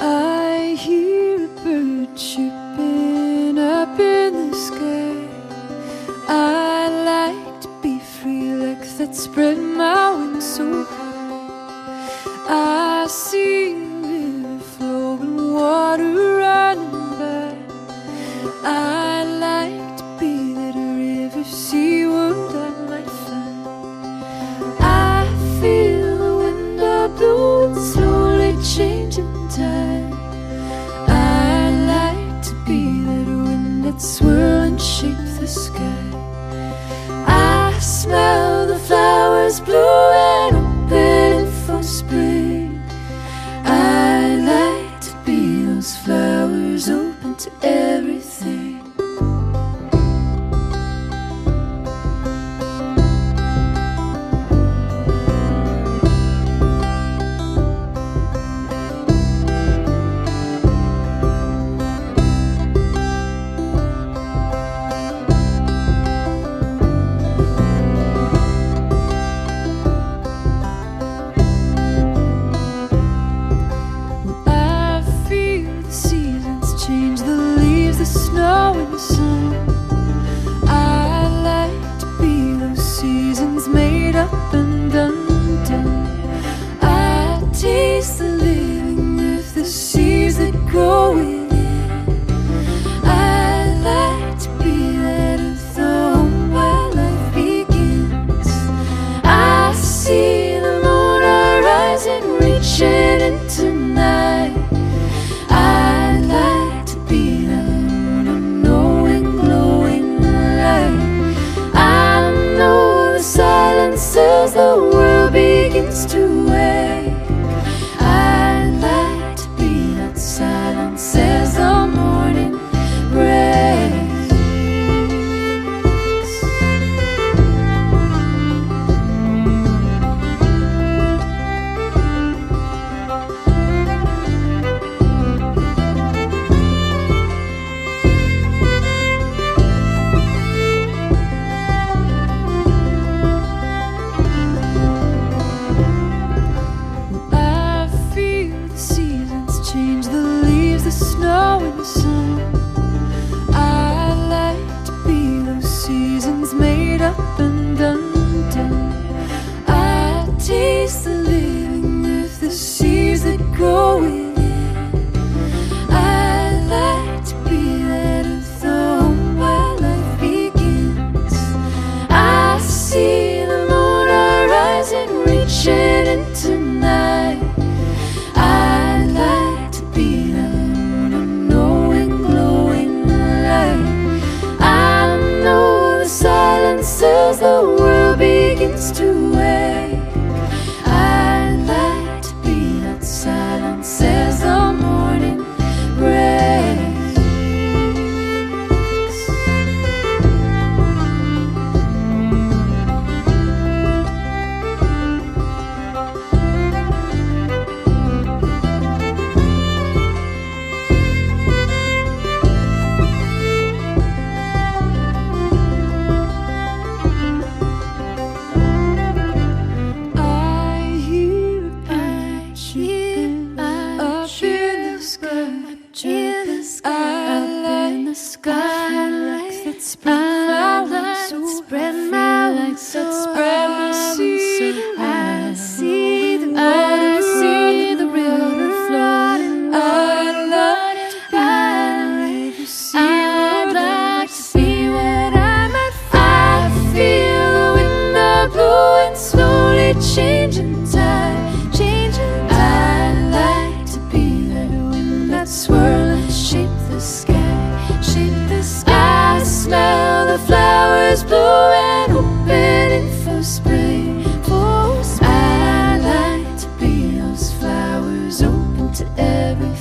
I hear a bird chirping up in the sky. I like to be free like that, spread my wings so high. I see the river flowing, water running by. I like to be that river, see what I might find. I feel the wind blowing, slowly changing tide. I like to be that wind that swirl and shape the sky. I smell the flowers blowing, open for spring. I like to be those flowers open to everything. As the world begins to wake, I'd like to be that silence as the morning breaks. As the world begins to wake, I'd like to be that silence as the morning breaks. Changing tide, changing tide. I'd like to be that wind that swirl and shape the sky, shape the sky. I smell the flowers blowing, opening for spring, for spring. I'd like to be those flowers open to every